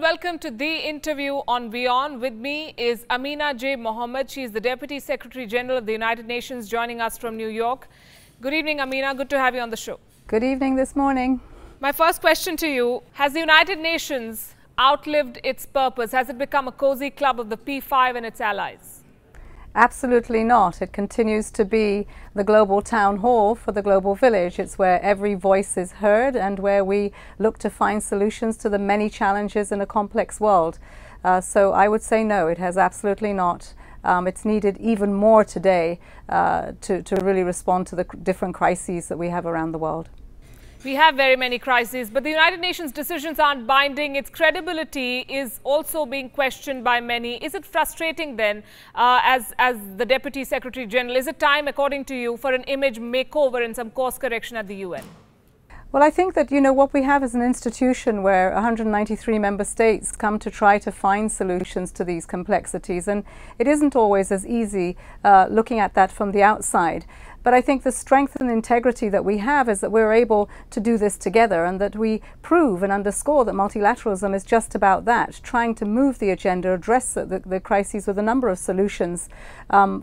welcome to the interview on WION. With me is Amina J. Mohammed. She is the Deputy Secretary General of the United Nations, joining us from New York. Good evening, Amina. Good to have you on the show. Good evening this morning. My first question to you, has the United Nations outlived its purpose? Has it become a cozy club of the P5 and its allies? Absolutely not. It continues to be the global town hall for the global village. It's where every voice is heard and where we look to find solutions to the many challenges in a complex world. So I would say no, it has absolutely not. It's needed even more today to really respond to the different crises that we have around the world. We have very many crises, but the United Nations decisions aren't binding. Its credibility is also being questioned by many. Is it frustrating then, as the Deputy Secretary General? Is it time, according to you, for an image makeover and some course correction at the UN? Well, I think that, what we have is an institution where 193 member states come to try to find solutions to these complexities. And it isn't always as easy looking at that from the outside. But I think the strength and integrity that we have is that we're able to do this together, and that we prove and underscore that multilateralism is just about that, trying to move the agenda, address the crises with a number of solutions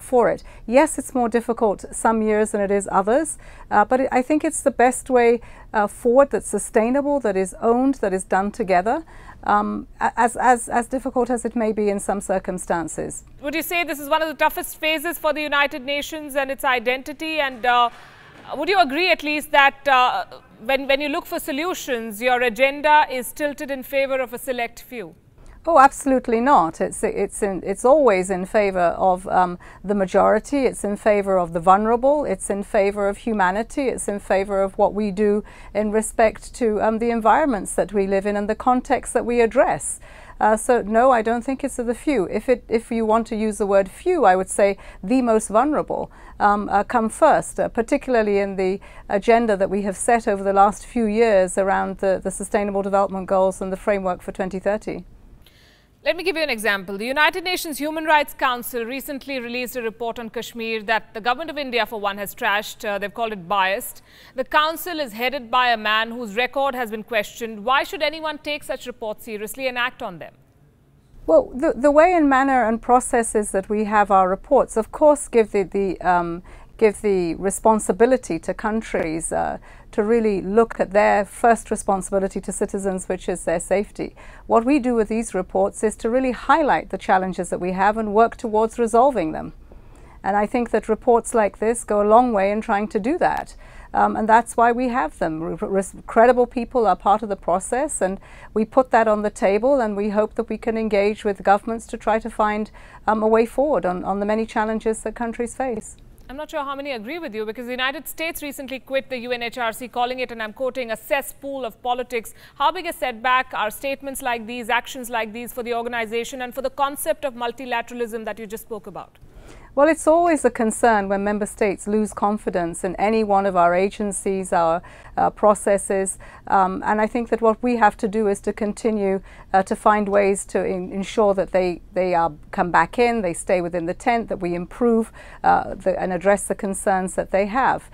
for it. Yes, it's more difficult some years than it is others, but I think it's the best way forward, that's sustainable, that is owned, that is done together, as difficult as it may be in some circumstances. Would you say this is one of the toughest phases for the United Nations and its identity? And would you agree at least that when you look for solutions, your agenda is tilted in favor of a select few? Oh, absolutely not. It's always in favor of the majority. It's in favor of the vulnerable. It's in favor of humanity. It's in favor of what we do in respect to the environments that we live in and the context that we address. So no, I don't think it's of the few. If you want to use the word few, I would say the most vulnerable come first, particularly in the agenda that we have set over the last few years around the Sustainable Development Goals and the framework for 2030. Let me give you an example. The United Nations Human Rights Council recently released a report on Kashmir that the government of India, for one, has trashed. They've called it biased. The council is headed by a man whose record has been questioned. Why should anyone take such reports seriously and act on them? Well, the way and manner and processes that we have our reports, of course, give the responsibility to countries to really look at their first responsibility to citizens, which is their safety. What we do with these reports is to really highlight the challenges that we have and work towards resolving them. And I think that reports like this go a long way in trying to do that. And that's why we have them. Credible people are part of the process, and we put that on the table, and we hope that we can engage with governments to try to find a way forward on the many challenges that countries face. I'm not sure how many agree with you, because the United States recently quit the UNHRC, calling it, and I'm quoting, a cesspool of politics. How big a setback are statements like these, actions like these for the organization and for the concept of multilateralism that you just spoke about? Well, it's always a concern when member states lose confidence in any one of our agencies, our processes, and I think that what we have to do is to continue to find ways to ensure that they come back in, they stay within the tent, that we improve and address the concerns that they have.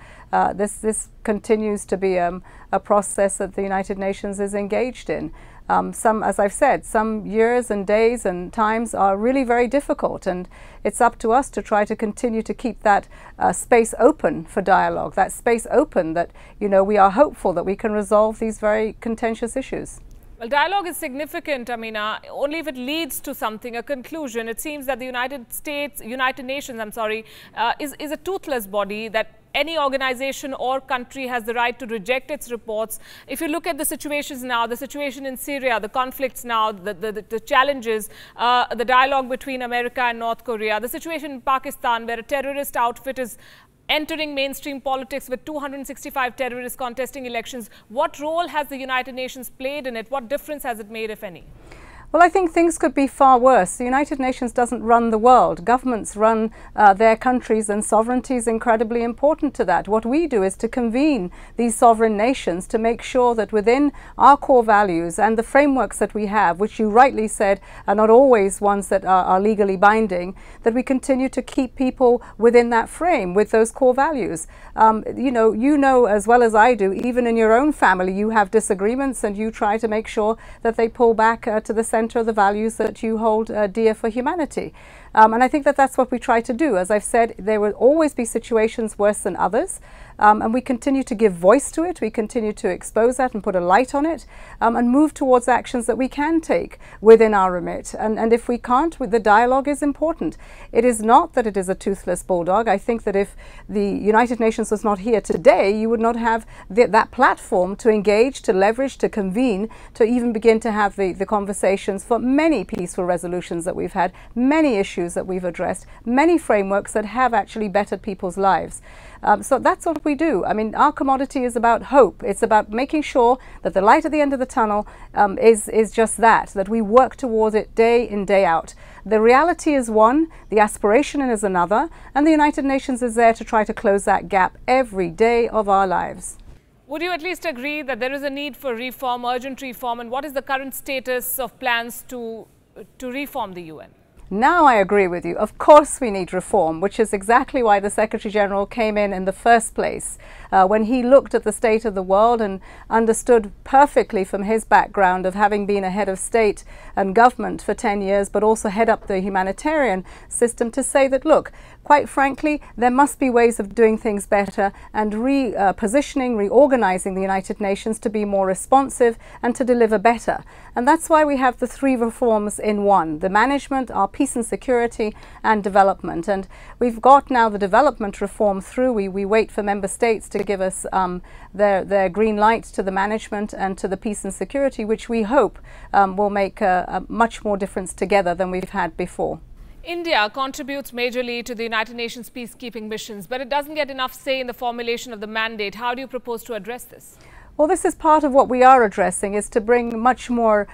This continues to be a process that the United Nations is engaged in. As I've said, some years and days and times are really very difficult, and it's up to us to try to continue to keep that space open for dialogue, that space open that, we are hopeful that we can resolve these very contentious issues. Well, dialogue is significant, Amina, only if it leads to something, a conclusion. It seems that the United Nations, is a toothless body, that any organization or country has the right to reject its reports. If you look at the situations now, the situation in Syria, the conflicts now, the challenges, the dialogue between America and North Korea, the situation in Pakistan where a terrorist outfit is entering mainstream politics with 265 terrorists contesting elections. What role has the United Nations played in it? What difference has it made, if any? Well, I think things could be far worse. The United Nations doesn't run the world. Governments run their countries, and sovereignty is incredibly important to that. What we do is to convene these sovereign nations to make sure that within our core values and the frameworks that we have, which you rightly said are not always ones that are legally binding, that we continue to keep people within that frame with those core values. You know as well as I do, even in your own family, you have disagreements and you try to make sure that they pull back to the center center of the values that you hold dear for humanity. And I think that that's what we try to do. As I've said, there will always be situations worse than others. And we continue to give voice to it. We continue to expose that and put a light on it, and move towards actions that we can take within our remit. And if we can't, the dialogue is important. It is not that it is a toothless bulldog. I think that if the United Nations was not here today, you would not have that platform to engage, to leverage, to convene, to even begin to have the conversations for many peaceful resolutions that we've had, many issues that we've addressed, many frameworks that have actually bettered people's lives. So that's what we do. I mean, our commodity is about hope. It's about making sure that the light at the end of the tunnel is just that we work towards it day in, day out. The reality is one, the aspiration is another, and the United Nations is there to try to close that gap every day of our lives. Would you at least agree that there is a need for reform, urgent reform, and what is the current status of plans to reform the UN? Now I agree with you. Of course we need reform, which is exactly why the Secretary General came in the first place. When he looked at the state of the world and understood perfectly from his background of having been a head of state and government for 10 years, but also head up the humanitarian system, to say that, look, quite frankly, there must be ways of doing things better and repositioning, reorganizing the United Nations to be more responsive and to deliver better. And that's why we have the three reforms in one: the management, our peace and security, and development. And we've got now the development reform through. We wait for member states to give us their green light to the management and to the peace and security, which we hope will make a much more difference together than we've had before. India contributes majorly to the United Nations peacekeeping missions, but it doesn't get enough say in the formulation of the mandate. How do you propose to address this? Well, this is part of what we are addressing, is to bring much more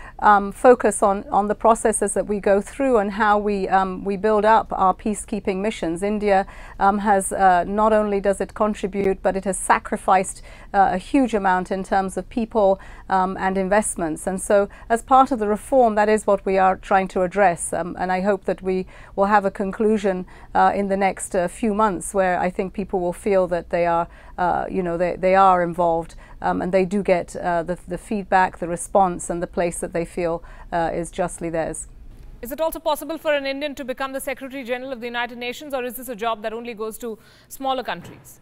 focus on the processes that we go through and how we build up our peacekeeping missions. India has not only does it contribute, but it has sacrificed a huge amount in terms of people and investments. And so as part of the reform, that is what we are trying to address. And I hope that we will have a conclusion in the next few months, where I think people will feel that they are, they are involved. And they do get the feedback, the response, and the place that they feel is justly theirs. Is it also possible for an Indian to become the Secretary General of the United Nations, or is this a job that only goes to smaller countries?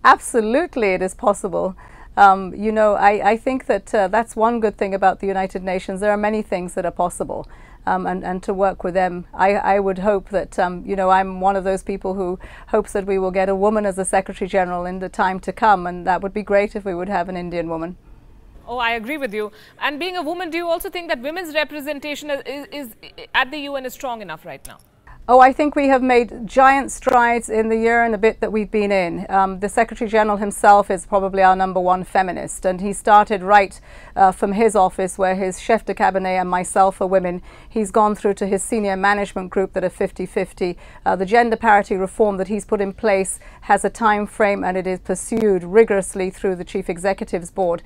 Absolutely, it is possible. I think that that's one good thing about the United Nations. There are many things that are possible. And to work with them, I would hope that, I'm one of those people who hopes that we will get a woman as a Secretary General in the time to come, and that would be great if we would have an Indian woman. Oh, I agree with you. And being a woman, do you also think that women's representation is at the UN is strong enough right now? Oh, I think we have made giant strides in the year and a bit that we've been in. The Secretary General himself is probably our #1 feminist, and he started right from his office, where his chef de cabinet and myself are women. He's gone through to his senior management group that are 50-50. The gender parity reform that he's put in place has a time frame, and it is pursued rigorously through the Chief Executive's Board.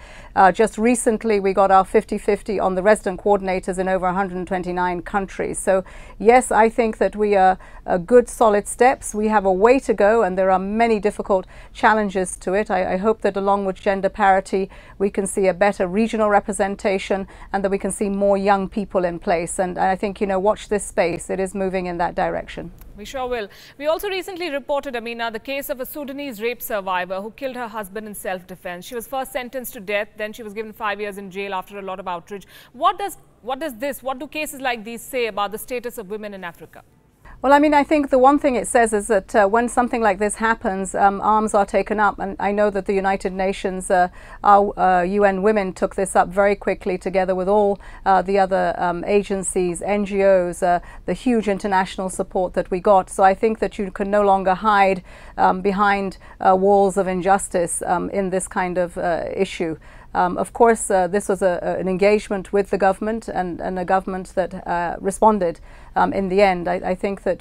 Just recently, we got our 50-50 on the resident coordinators in over 129 countries. So yes, I think that we are good solid steps. We have a way to go, and there are many difficult challenges to it. I hope that along with gender parity, we can see a better regional representation, and that we can see more young people in place. And I think, watch this space. It is moving in that direction. We sure will. We also recently reported, Amina, the case of a Sudanese rape survivor who killed her husband in self-defense. She was first sentenced to death, then she was given 5 years in jail after a lot of outrage. What do cases like these say about the status of women in Africa? Well, I think the one thing it says is that when something like this happens, arms are taken up. And I know that the United Nations, our UN Women took this up very quickly, together with all the other agencies, NGOs, the huge international support that we got. So I think that you can no longer hide behind walls of injustice in this kind of issue. Of course, this was an engagement with the government, and a government that responded in the end. I think that,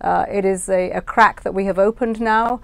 It is a crack that we have opened now.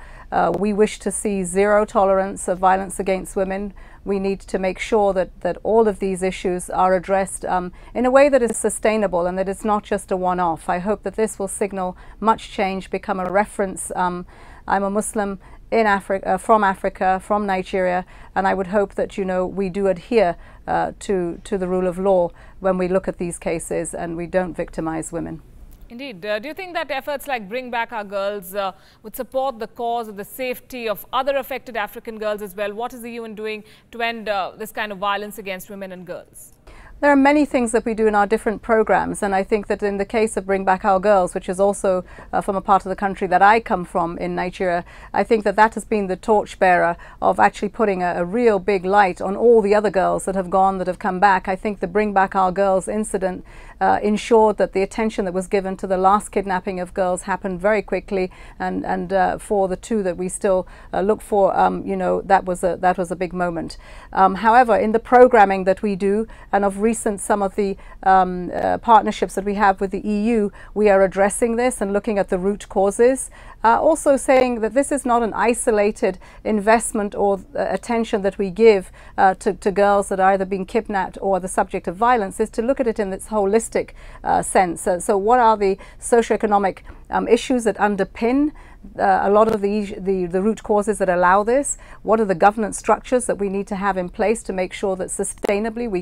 We wish to see zero tolerance of violence against women. We need to make sure that all of these issues are addressed in a way that is sustainable and that it's not just a one-off. I hope that this will signal much change, become a reference. I'm a Muslim in Africa, from Nigeria, and I would hope that, you know, we do adhere to the rule of law when we look at these cases and we don't victimize women. Indeed. Do you think that efforts like Bring Back Our Girls would support the cause of the safety of other affected African girls as well? What is the UN doing to end this kind of violence against women and girls? There are many things that we do in our different programs, and I think that in the case of Bring Back Our Girls, which is also from a part of the country that I come from in Nigeria, I think that that has been the torchbearer of actually putting a real big light on all the other girls that have gone, that have come back. I think the Bring Back Our Girls incident ensured that the attention that was given to the last kidnapping of girls happened very quickly, and for the two that we still look for, you know, that was a big moment. However, in the programming that we do, and of recent some of the partnerships that we have with the EU, we are addressing this and looking at the root causes. Also saying that this is not an isolated investment or attention that we give to girls that are either being kidnapped or the subject of violence, is to look at it in its holistic sense. So what are the socioeconomic issues that underpin a lot of the root causes that allow this? What are the governance structures that we need to have in place to make sure that sustainably we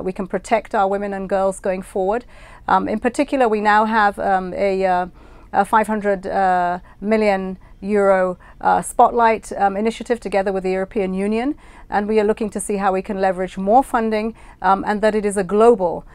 can protect our women and girls going forward? In particular, we now have a 500 million euro spotlight initiative together with the European Union, and we are looking to see how we can leverage more funding and that it is a global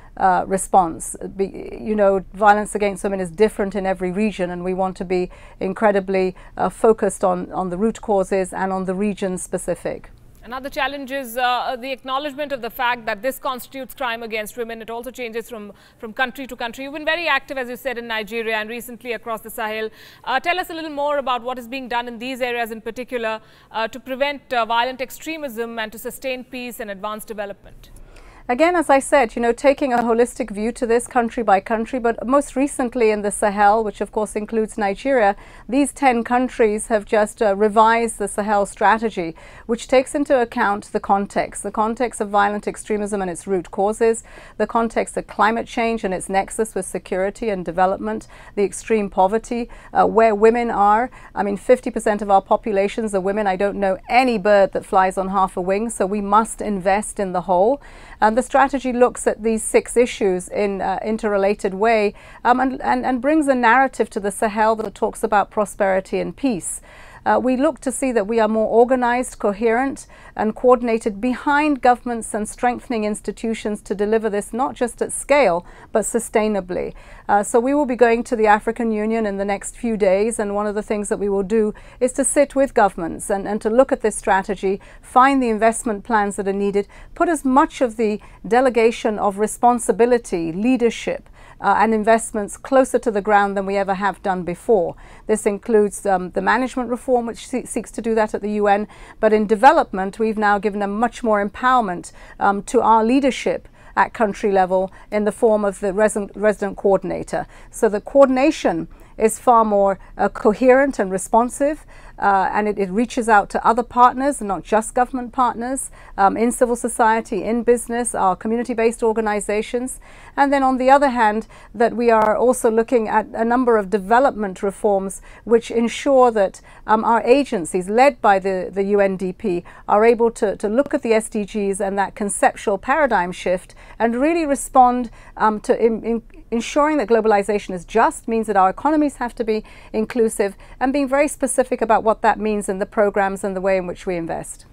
response. You know, violence against women is different in every region, and we want to be incredibly focused on the root causes and on the region specific. Another challenge is the acknowledgement of the fact that this constitutes crime against women. It also changes from country to country. You've been very active, as you said, in Nigeria and recently across the Sahel. Tell us a little more about what is being done in these areas in particular to prevent violent extremism and to sustain peace and advance development. Again, as I said, you know, taking a holistic view to this country by country, but most recently in the Sahel, which of course includes Nigeria, these 10 countries have just revised the Sahel strategy, which takes into account the context of violent extremism and its root causes, the context of climate change and its nexus with security and development, the extreme poverty, where women are. I mean, 50% of our populations are women. I don't know any bird that flies on half a wing, so we must invest in the whole. And the strategy looks at these 6 issues in interrelated way and brings a narrative to the Sahel that talks about prosperity and peace. We look to see that we are more organized, coherent and coordinated behind governments and strengthening institutions to deliver this not just at scale but sustainably. So we will be going to the African Union in the next few days, and one of the things that we will do is to sit with governments and to look at this strategy, find the investment plans that are needed, put as much of the delegation of responsibility, leadership and investments closer to the ground than we ever have done before. This includes the management reform, which seeks to do that at the UN, but in development we've now given a much more empowerment to our leadership at country level in the form of the resident coordinator. So the coordination is far more coherent and responsive, and it reaches out to other partners, and not just government partners, in civil society, in business, our community-based organizations. And then on the other hand, that we are also looking at a number of development reforms which ensure that our agencies, led by the UNDP, are able to look at the SDGs and that conceptual paradigm shift and really respond to ensuring that globalization is just, means that our economies have to be inclusive, and being very specific about what that means in the programs and the way in which we invest.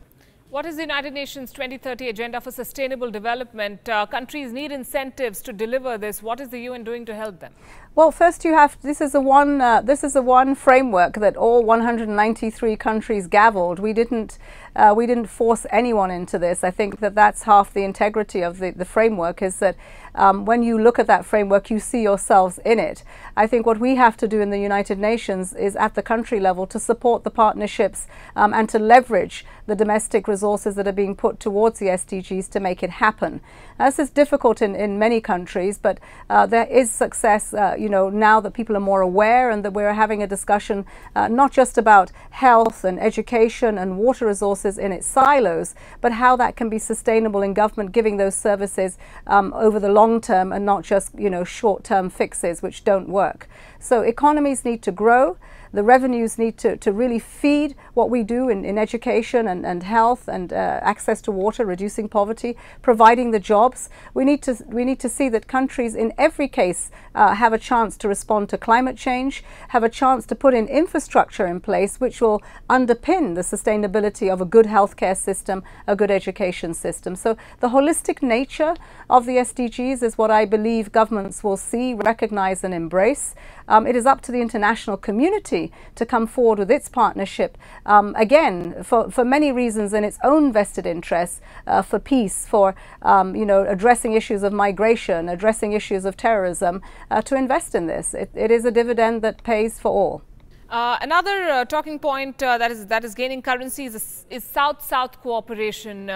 What is the United Nations 2030 Agenda for Sustainable Development? Countries need incentives to deliver this. What is the UN doing to help them? Well, first you have, this is a one framework that all 193 countries gavelled. We didn't force anyone into this. I think that that's half the integrity of the framework, is that when you look at that framework, you see yourselves in it. I think what we have to do in the United Nations is at the country level to support the partnerships and to leverage the domestic resources that are being put towards the SDGs to make it happen. This is difficult in many countries, but there is success. now that people are more aware and that we're having a discussion not just about health and education and water resources in its silos, but how that can be sustainable in government giving those services over the long term and not just, short-term fixes which don't work. So economies need to grow. The revenues need to really feed what we do in education and health and access to water, reducing poverty, providing the jobs. We need to see that countries in every case have a chance to respond to climate change, have a chance to put in infrastructure in place which will underpin the sustainability of a good healthcare system, a good education system. So the holistic nature of the SDGs is what I believe governments will see, recognize and embrace. It is up to the international community to come forward with its partnership, again, for many reasons in its own vested interests, for peace, for addressing issues of migration, addressing issues of terrorism, to invest in this. It is a dividend that pays for all. Another talking point that is gaining currency is South-South cooperation.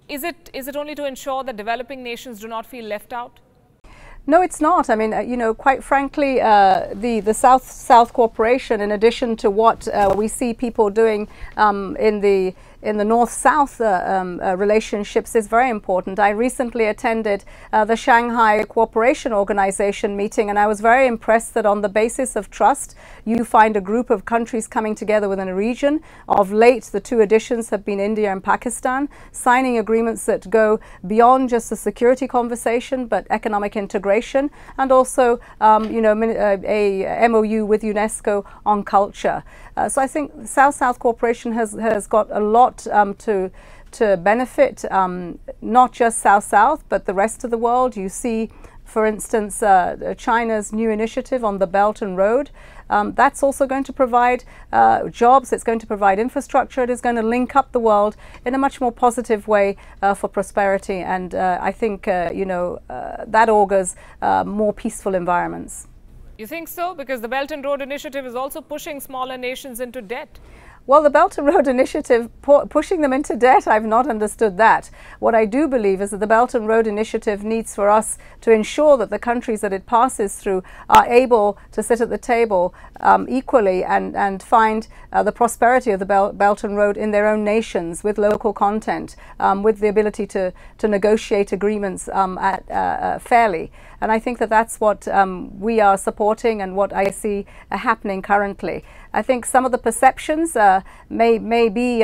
Is it only to ensure that developing nations do not feel left out? No, it's not. I mean, quite frankly, the South-South cooperation, in addition to what we see people doing in the North-South relationships, is very important. I recently attended the Shanghai Cooperation Organization meeting, and I was very impressed that on the basis of trust, you find a group of countries coming together within a region. Of late, the two editions have been India and Pakistan, signing agreements that go beyond just the security conversation, but economic integration, and also, a MOU with UNESCO on culture. So I think South-South cooperation has got a lot to benefit not just South-South, but the rest of the world. You see, for instance, China's new initiative on the Belt and Road. That's also going to provide jobs, it's going to provide infrastructure, it is going to link up the world in a much more positive way for prosperity. And I think, that augurs more peaceful environments. You think so? Because the Belt and Road Initiative is also pushing smaller nations into debt. Well, the Belt and Road Initiative, pushing them into debt, I've not understood that. What I do believe is that the Belt and Road Initiative needs for us to ensure that the countries that it passes through are able to sit at the table equally and find the prosperity of the Belt and Road in their own nations with local content, with the ability to negotiate agreements fairly. And I think that that's what we are supporting and what I see happening currently. I think some of the perceptions may be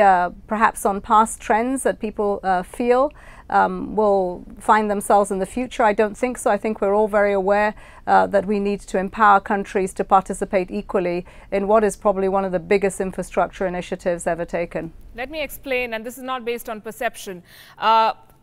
perhaps on past trends that people feel will find themselves in the future. I don't think so. I think we're all very aware that we need to empower countries to participate equally in what is probably one of the biggest infrastructure initiatives ever taken. Let me explain, and this is not based on perception.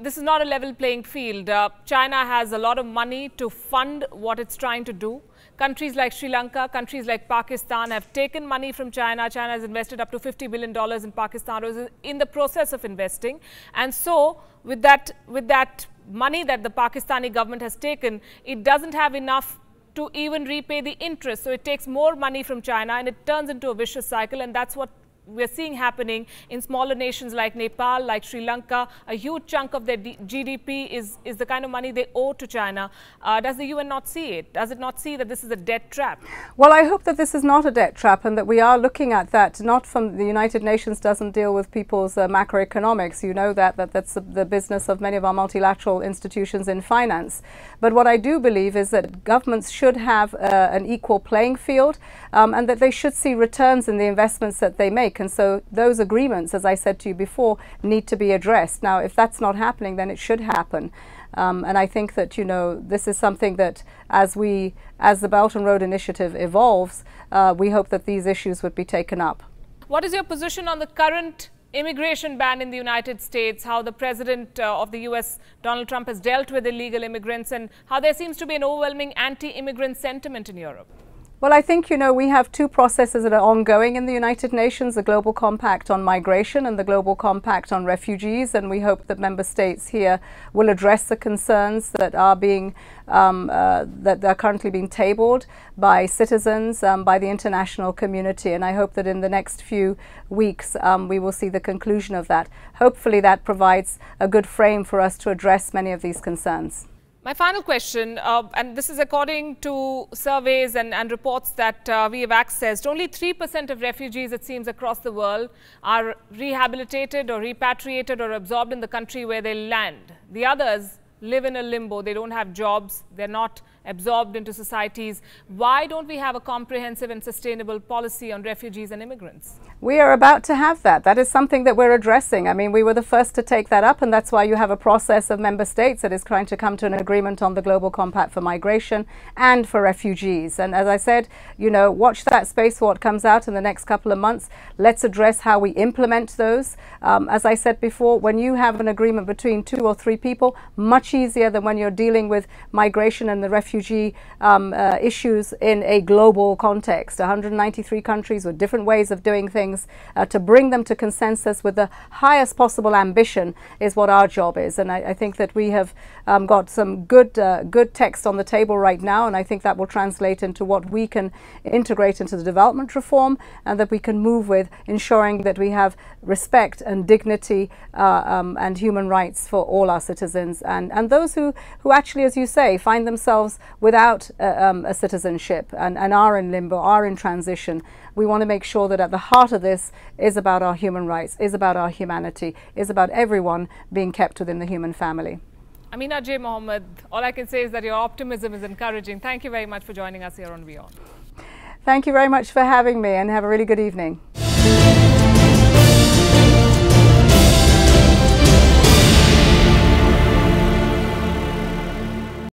This is not a level playing field. China has a lot of money to fund what it's trying to do. Countries like Sri Lanka, countries like Pakistan have taken money from China. China has invested up to $50 billion in Pakistan, or is in the process of investing. And so with that money that the Pakistani government has taken, it doesn't have enough to even repay the interest. So it takes more money from China and it turns into a vicious cycle, and that's what we're seeing happening in smaller nations like Nepal, like Sri Lanka. A huge chunk of their GDP is the kind of money they owe to China. Does the UN not see it? Does it not see that this is a debt trap? Well, I hope that this is not a debt trap and that we are looking at that, not from the United Nations doesn't deal with people's macroeconomics. You know that's the business of many of our multilateral institutions in finance. But what I do believe is that governments should have an equal playing field and that they should see returns in the investments that they make. And so those agreements, as I said to you before, need to be addressed. Now, if that's not happening, then it should happen. And I think that, this is something that as the Belt and Road Initiative evolves, we hope that these issues would be taken up. What is your position on the current immigration ban in the United States, how the president of the US, Donald Trump, has dealt with illegal immigrants, and how there seems to be an overwhelming anti-immigrant sentiment in Europe? Well, I think, we have two processes that are ongoing in the United Nations, the Global Compact on Migration and the Global Compact on Refugees, and we hope that member states here will address the concerns that are that are currently being tabled by citizens, by the international community, and I hope that in the next few weeks we will see the conclusion of that. Hopefully that provides a good frame for us to address many of these concerns. My final question, and this is according to surveys and reports that we have accessed, only 3% of refugees, it seems, across the world are rehabilitated or repatriated or absorbed in the country where they land. The others live in a limbo. They don't have jobs. They're not absorbed into societies. Why don't we have a comprehensive and sustainable policy on refugees and immigrants? We are about to have that. That is something that we're addressing. I mean, we were the first to take that up, and that's why you have a process of member states that is trying to come to an agreement on the Global Compact for migration and for refugees. And as I said, you know, watch that space for what comes out in the next couple of months. Let's address how we implement those. As I said before, when you have an agreement between 2 or 3 people, much easier than when you're dealing with migration and the refugee issues in a global context. 193 countries with different ways of doing things. To bring them to consensus with the highest possible ambition is what our job is. And I think that we have got some good text on the table right now, and I think that will translate into what we can integrate into the development reform, and that we can move with ensuring that we have respect and dignity and human rights for all our citizens, and those who actually, as you say, find themselves without a citizenship and are in limbo, are in transition. We want to make sure that at the heart of this is about our human rights, is about our humanity, is about everyone being kept within the human family. Amina J. Mohammed, all I can say is that your optimism is encouraging. Thank you very much for joining us here on WION. Thank you very much for having me, and have a really good evening.